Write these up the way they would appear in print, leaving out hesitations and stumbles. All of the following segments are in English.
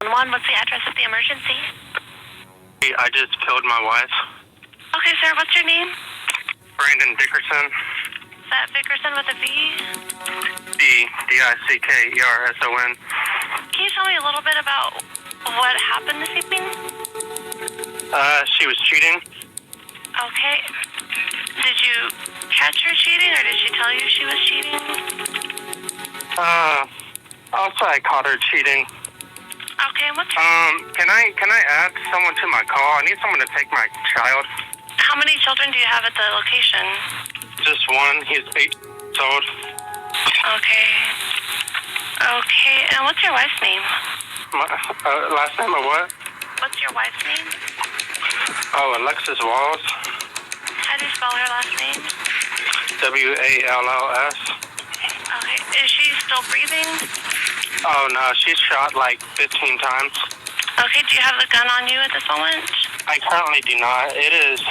Juan, what's the address of the emergency? I just killed my wife. Okay, sir, what's your name? Brandon Dickerson. Is that Vickerson with a V? Dickerson. Can you tell me a little bit about what happened this evening? She was cheating. Okay. Did you catch her cheating, or did she tell you she was cheating? Also I caught her cheating. Okay, what's her... Can I add someone to my call? I need someone to take my child. How many children do you have at the location? Just one. He's 8 years old. Okay. Okay, and what's your wife's name? My, last name of what? What's your wife's name? Oh, Alexis Walls. How do you spell her last name? Walls. Okay, is she still breathing? Oh, no, she's shot like 15 times. Okay, do you have the gun on you at this moment? I currently do not. It is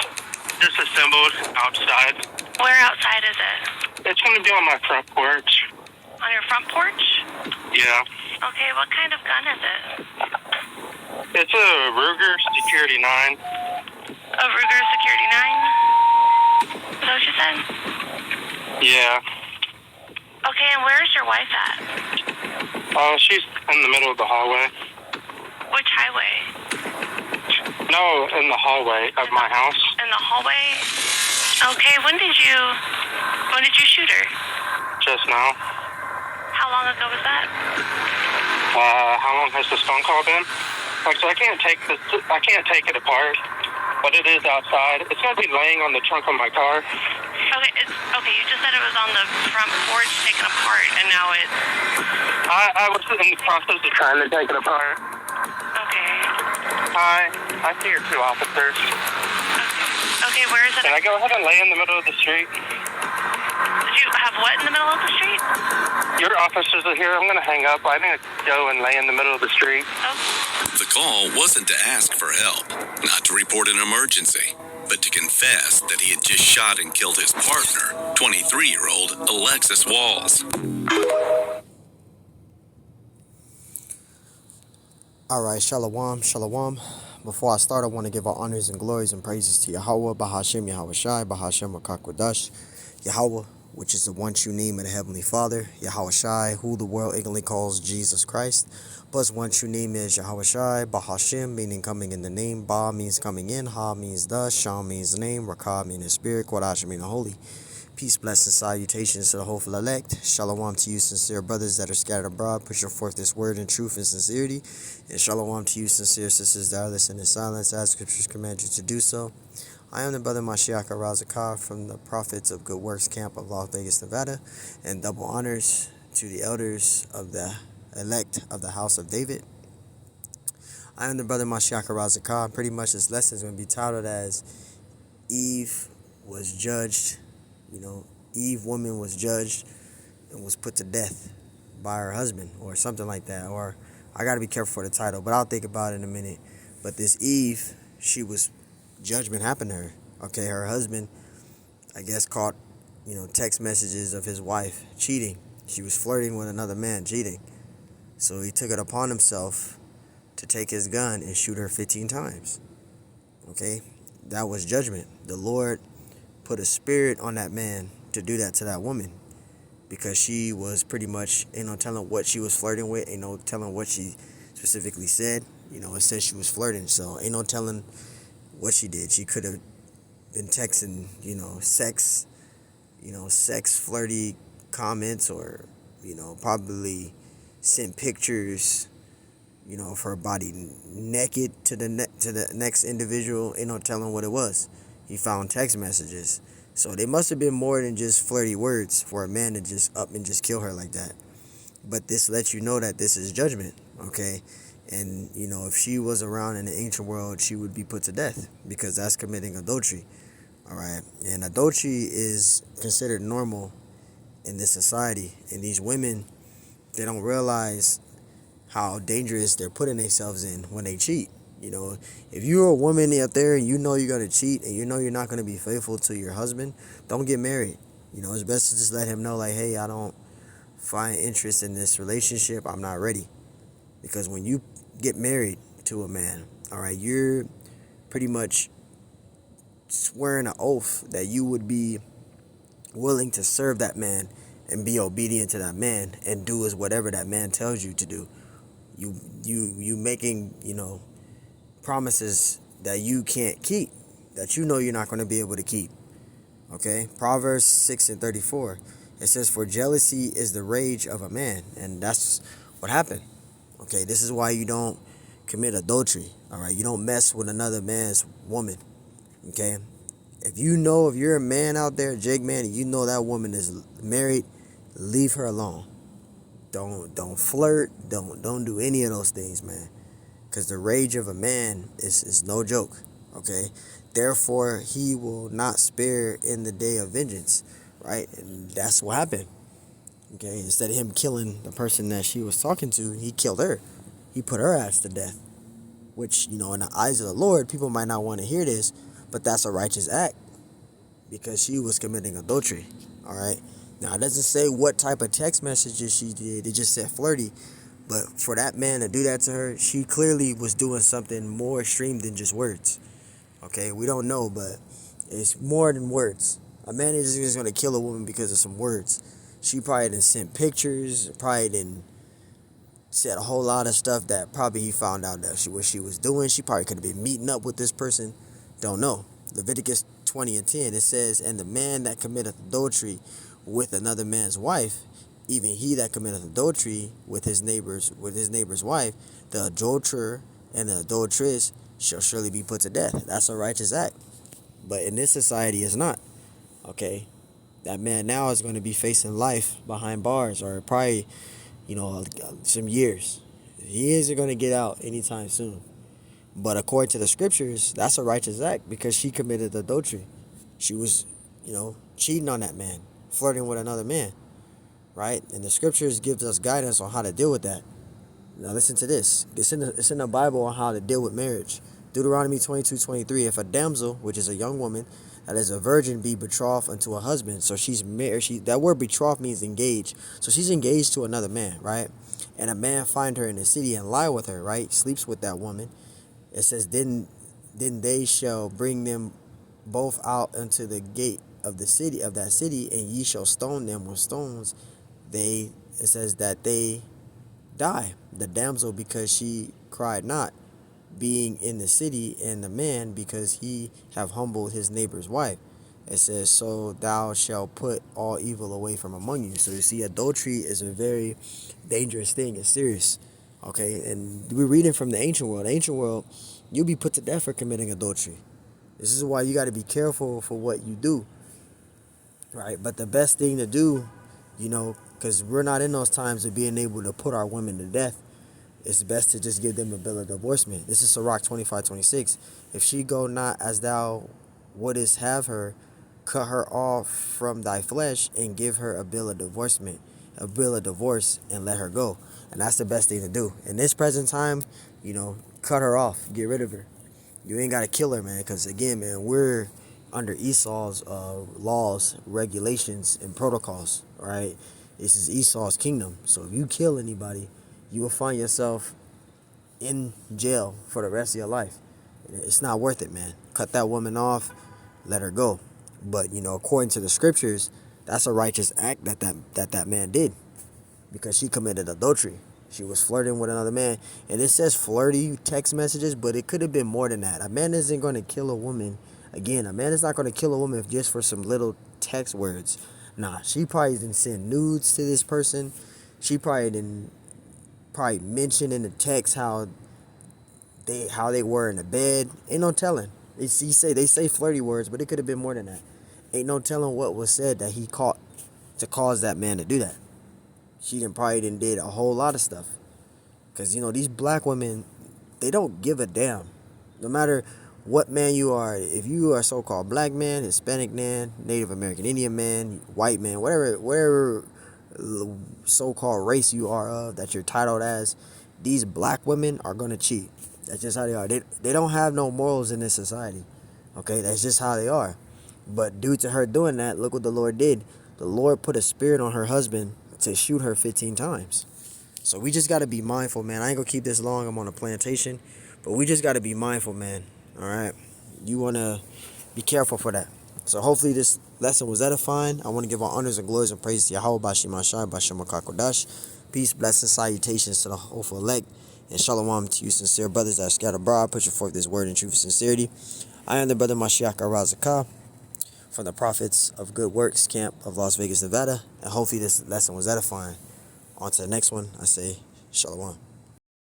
disassembled outside. Where outside is it? It's going to be on my front porch. On your front porch? Yeah. Okay, what kind of gun is it? It's a Ruger Security 9. A Ruger Security 9? Is that what you said? Yeah. Okay, and where's your wife at? Oh, she's in the middle of the hallway. Which highway? No, in the hallway of my house. In the hallway? Okay, when did you shoot her? Just now. How long ago was that? How long has this phone call been? Like, so I can't take it apart, but it is outside. It's gonna be laying on the trunk of my car. Okay. You just said it was on the front porch taken apart, and now it's... I was in the process of trying to take it apart. Okay. Hi, I see your 2 officers. Okay, where is it? Can I go ahead and lay in the middle of the street? Did you have what in the middle of the street? Your officers are here. I'm gonna hang up. I need to go and lay in the middle of the street. Oh. The call wasn't to ask for help, not to report an emergency, but to confess that he had just shot and killed his partner, 23-year-old Alexis Walls. Alright, shalom. Before I start, I want to give our honors and glories and praises to Yahweh, Bahashem, Yahweh Shai, Bahashem, Rakakwadash, Yahweh, which is the one true name of the Heavenly Father, Yahweh Shai, who the world ignorantly calls Jesus Christ, plus one true name is Yahweh Shai, Bahashem, meaning coming in the name, Ba means coming in, Ha means thus, Sham means name, Rakah means spirit, Kodash meaning holy. Peace, blessings, salutations to the hopeful elect. Shalom to you, sincere brothers that are scattered abroad, pushing forth this word in truth and sincerity. And shalom to you, sincere sisters that are listening in silence, as scriptures command you to do so. I am the brother Mashiach Razakah from the Prophets of Good Works camp of Las Vegas, Nevada. And double honors to the elders of the elect of the house of David. I am the brother Mashiach Razakah. Pretty much this lesson is going to be titled as Eve was judged. Eve, woman, was judged and was put to death by her husband or something like that. Or I got to be careful for the title, but I'll think about it in a minute. But this Eve, judgment happened to her. Okay, her husband, I guess, caught, text messages of his wife cheating. She was flirting with another man, cheating. So he took it upon himself to take his gun and shoot her 15 times. Okay, that was judgment. The Lord put a spirit on that man to do that to that woman because she was pretty much, ain't no telling what she was flirting with, ain't no telling what she specifically said. It said she was flirting, so ain't no telling what she did. She could have been texting, sex flirty comments, or, probably sent pictures, of her body naked to the next individual. Ain't no telling what it was. He found text messages. So they must have been more than just flirty words for a man to just up and just kill her like that. But this lets you know that this is judgment, okay? And, if she was around in the ancient world, she would be put to death because that's committing adultery, all right? And adultery is considered normal in this society. And these women, they don't realize how dangerous they're putting themselves in when they cheat. If you're a woman out there and you're going to cheat and you're not going to be faithful to your husband, don't get married. It's best to just let him know, like, hey, I don't find interest in this relationship. I'm not ready. Because when you get married to a man, all right, you're pretty much swearing an oath that you would be willing to serve that man and be obedient to that man and do as whatever that man tells you to do. You making, promises that you can't keep, that you know you're not going to be able to keep. Okay? Proverbs 6:34. It says, "For jealousy is the rage of a man," and that's what happened. Okay, this is why you don't commit adultery. All right, you don't mess with another man's woman. Okay, if you're a man out there, Jake man, and you know that woman is married, leave her alone. Don't flirt. Don't do any of those things, man. Because the rage of a man is no joke. Okay, therefore he will not spare in the day of vengeance. Right, and that's what happened. Okay, instead of him killing the person that she was talking to, he killed her. He put her ass to death. Which, in the eyes of the Lord, people might not want to hear this, but that's a righteous act because she was committing adultery. All right. Now, it doesn't say what type of text messages she did. It just said flirty. But for that man to do that to her, she clearly was doing something more extreme than just words. Okay, we don't know, but it's more than words. A man isn't just going to kill a woman because of some words. She probably didn't send pictures, probably didn't said a whole lot of stuff that probably he found out that what she was doing. She probably could have been meeting up with this person. Don't know. Leviticus 20:10, it says, "And the man that committeth adultery with another man's wife, even he that committeth adultery with his neighbor's wife, the adulterer and the adulteress shall surely be put to death." That's a righteous act. But in this society, it's not. Okay? That man now is going to be facing life behind bars, or probably, some years. He isn't going to get out anytime soon. But according to the scriptures, that's a righteous act because she committed adultery. She was, cheating on that man, flirting with another man, right? And the scriptures gives us guidance on how to deal with that. Now listen to this. It's in the Bible on how to deal with marriage. Deuteronomy 22:23. If a damsel, which is a young woman, that is a virgin, be betrothed unto a husband. So she's married. That word betrothed means engaged. So she's engaged to another man, right? And a man find her in the city and lie with her, right? Sleeps with that woman. It says, then they shall bring them both out unto the gate of the city, of that city, and ye shall stone them with stones. It says that they die, the damsel because she cried not, being in the city, and the man because he have humbled his neighbor's wife. It says, so thou shalt put all evil away from among you. So you see, adultery is a very dangerous thing. It's serious. Okay, and we're reading from the ancient world. The ancient world, you'll be put to death for committing adultery. This is why you got to be careful for what you do. Right, but the best thing to do, because we're not in those times of being able to put our women to death, it's best to just give them a bill of divorcement. This is Sirach 25:26. If she go not as thou wouldest have her, cut her off from thy flesh and give her a bill of divorcement, a bill of divorce, and let her go. And that's the best thing to do. In this present time, cut her off, get rid of her. You ain't got to kill her, man, because again, man, we're under Esau's laws, regulations, and protocols, right? This is Esau's kingdom. So if you kill anybody, you will find yourself in jail for the rest of your life. It's not worth it, man. Cut that woman off, let her go. But, according to the scriptures, that's a righteous act that man did, because she committed adultery. She was flirting with another man. And it says flirty text messages, but it could have been more than that. A man isn't going to kill a woman. Again, a man is not going to kill a woman just for some little text words. Nah, she probably didn't send nudes to this person. She probably mention in the text how they were in the bed. Ain't no telling. They say flirty words, but it could have been more than that. Ain't no telling what was said that he caught to cause that man to do that. She probably did a whole lot of stuff. Because, these black women, they don't give a damn. No matter what man you are, if you are a so-called black man, Hispanic man, Native American Indian man, white man, whatever so-called race you are of, that you're titled as, these black women are going to cheat. That's just how they are. They don't have no morals in this society. Okay, that's just how they are. But due to her doing that, look what the Lord did. The Lord put a spirit on her husband to shoot her 15 times. So we just got to be mindful, man. I ain't going to keep this long. I'm on a plantation. But we just got to be mindful, man. All right? You want to be careful for that. So hopefully this lesson was edifying. I want to give our honors and glories and praise to Yahweh, Bashim Ashai, Bashim Akakodash. Peace, blessings, salutations to the hopeful elect. And shalom to you sincere brothers that are scattered abroad. Put forth this word in truth and sincerity. I am the brother Mashiach Arazakah from the Prophets of Good Works camp of Las Vegas, Nevada. And hopefully this lesson was edifying. On to the next one. I say shalom.